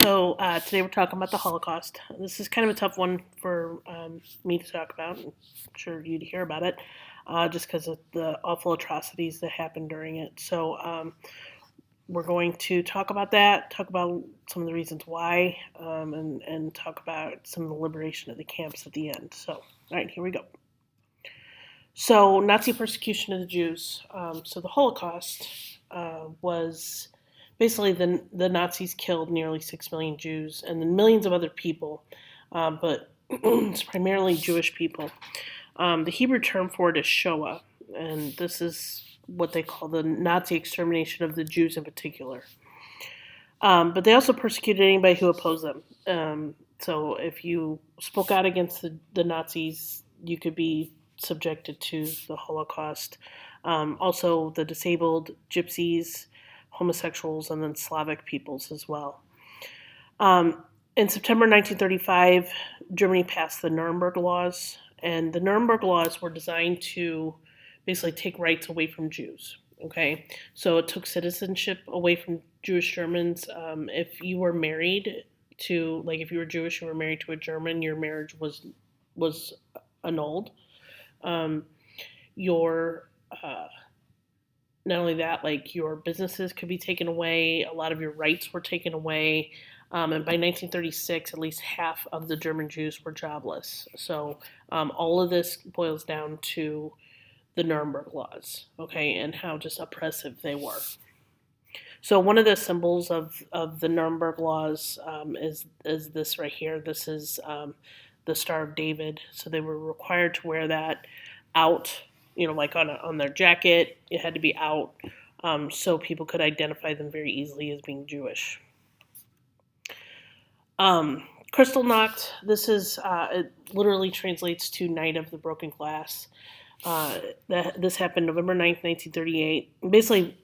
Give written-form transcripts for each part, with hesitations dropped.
Today we're talking about the Holocaust. This is kind of a tough one for me to talk about. I'm sure you to hear about it, just because of the awful atrocities that happened during it. We're going to talk about that, talk about some of the reasons why, and talk about some of the liberation of the camps at the end. All right, here we go. So, Nazi persecution of the Jews. The Holocaust was basically the Nazis killed nearly 6 million Jews and then millions of other people, but it's primarily Jewish people. The Hebrew term for it is Shoah, and this is what they call the Nazi extermination of the Jews in particular. But they also persecuted anybody who opposed them. So if you spoke out against the Nazis, you could be subjected to the Holocaust. Also, the disabled, gypsies, homosexuals, and then Slavic peoples as well. In September 1935, Germany passed the Nuremberg Laws, and the Nuremberg Laws were designed to basically take rights away from Jews. Okay, so it took citizenship away from Jewish Germans. If you were married to, like, if you were Jewish and were married to a German, your marriage was annulled. Your Not only that, like, your businesses could be taken away. A lot of your rights were taken away. And by 1936, at least half of the German Jews were jobless. So all of this boils down to the Nuremberg Laws, okay, and how just oppressive they were. So one of the symbols of the Nuremberg Laws is this right here. This is the Star of David. So they were required to wear that out, like on their jacket. It had to be out, so people could identify them very easily as being Jewish. Kristallnacht. This is it literally translates to Night of the Broken Glass. This happened November 9th, 1938. Basically,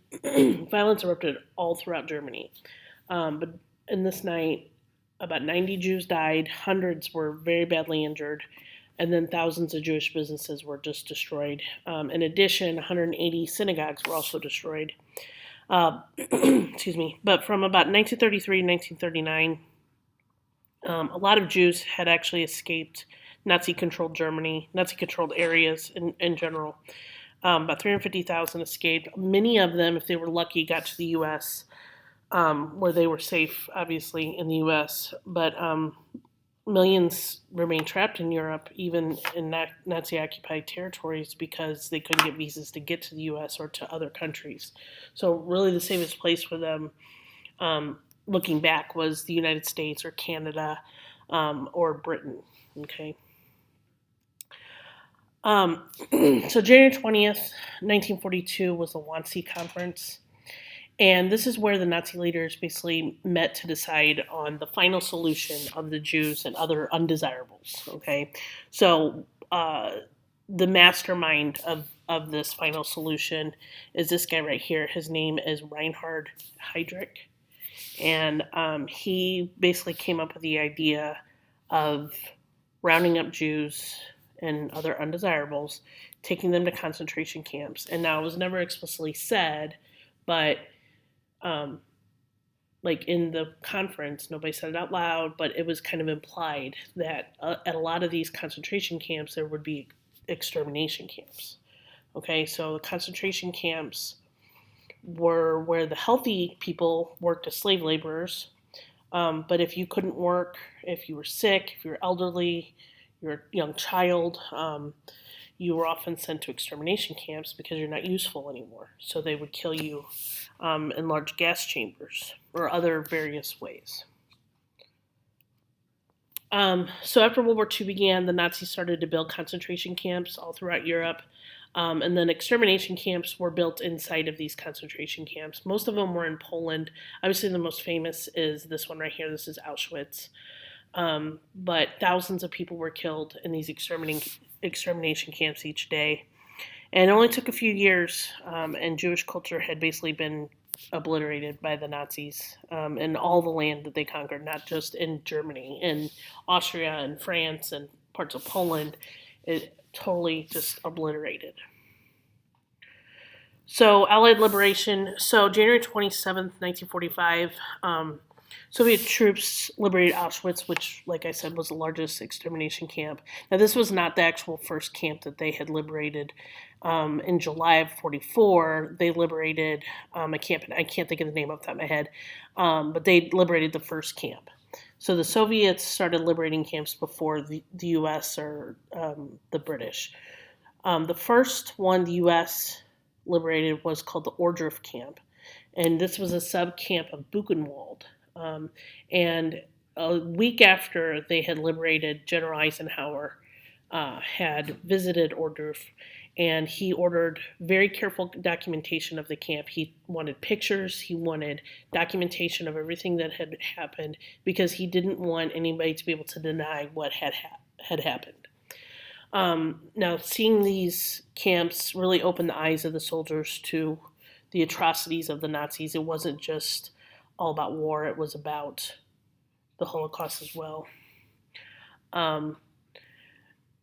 violence erupted all throughout Germany. But in this night, about 90 Jews died, hundreds were very badly injured, and then thousands of Jewish businesses were just destroyed. In addition, 180 synagogues were also destroyed. Excuse me. But from about 1933 to 1939, a lot of Jews had actually escaped Nazi-controlled Germany, Nazi-controlled areas in general. About 350,000 escaped. Many of them, if they were lucky, got to the U.S., where they were safe, obviously, in the U.S. But millions remained trapped in Europe, even in Nazi-occupied territories, because they couldn't get visas to get to the U.S. or to other countries. So really the safest place for them, looking back, was the United States or Canada or Britain. Okay. So January 20th, 1942 was the Wannsee Conference. And this is where the Nazi leaders basically met to decide on the final solution of the Jews and other undesirables. Okay. So the mastermind of this final solution is this guy right here. His name is Reinhard Heydrich. And he basically came up with the idea of rounding up Jews and other undesirables, taking them to concentration camps. And now it was never explicitly said, but like in the conference, nobody said it out loud, but it was kind of implied that at a lot of these concentration camps, there would be extermination camps. Okay, so the concentration camps were where the healthy people worked as slave laborers. But if you couldn't work, if you were sick, if you were elderly, you're a young child, you were often sent to extermination camps because you're not useful anymore. So they would kill you in large gas chambers or other various ways. So after World War II began, the Nazis started to build concentration camps all throughout Europe. And then extermination camps were built inside of these concentration camps. Most of them were in Poland. Obviously, the most famous is this one right here. This is Auschwitz. But thousands of people were killed in these extermination camps each day. And it only took a few years, and Jewish culture had basically been obliterated by the Nazis in all the land that they conquered, not just in Germany, in Austria and France and parts of Poland. It totally just obliterated. So Allied liberation. So January 27th, 1945, Soviet troops liberated Auschwitz, which, like I said, was the largest extermination camp. Now, this was not the actual first camp that they had liberated. In July of 44, they liberated a camp, and I can't think of the name off the top of my head, but they liberated the first camp. So the Soviets started liberating camps before the U.S. or the British. The first one the U.S. liberated was called the Ordruf Camp, and this was a sub camp of Buchenwald. And a week after they had liberated, General Eisenhower had visited Ordruf, and he ordered very careful documentation of the camp. He wanted pictures, he wanted documentation of everything that had happened, because he didn't want anybody to be able to deny what had happened. Now, seeing these camps really opened the eyes of the soldiers to the atrocities of the Nazis. It wasn't just all about war, it was about the Holocaust as well.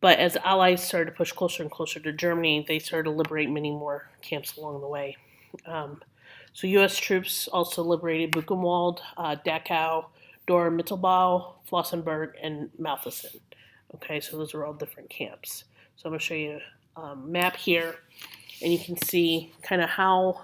But as the Allies started to push closer and closer to Germany, they started to liberate many more camps along the way. So U.S. troops also liberated Buchenwald, Dachau, Dora-Mittelbau, Flossenburg, and Mauthausen. Okay, so those are all different camps. So I'm going to show you a map here, and you can see kind of how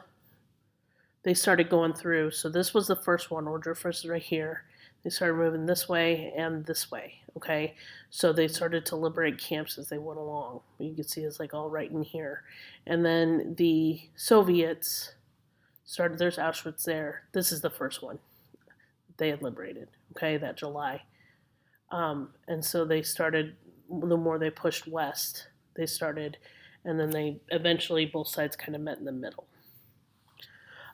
they started going through. So this was the first one. Ordruf is right here. They started moving this way and this way. Okay, so they started to liberate camps as they went along. You can see it's like all right in here. And then the Soviets started. There's Auschwitz there. This is the first one they had liberated. Okay, that July. And so they started. The more they pushed west, they started, and then they eventually both sides kind of met in the middle.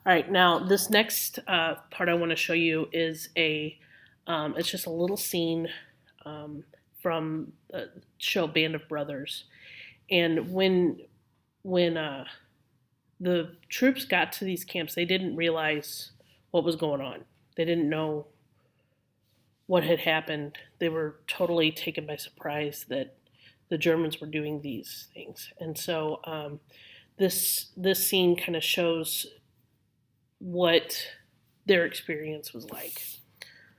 All right, now this next part I want to show you is it's just a little scene from the show Band of Brothers. And when the troops got to these camps, they didn't realize what was going on. They didn't know what had happened. They were totally taken by surprise that the Germans were doing these things. And so this scene kind of shows what their experience was like.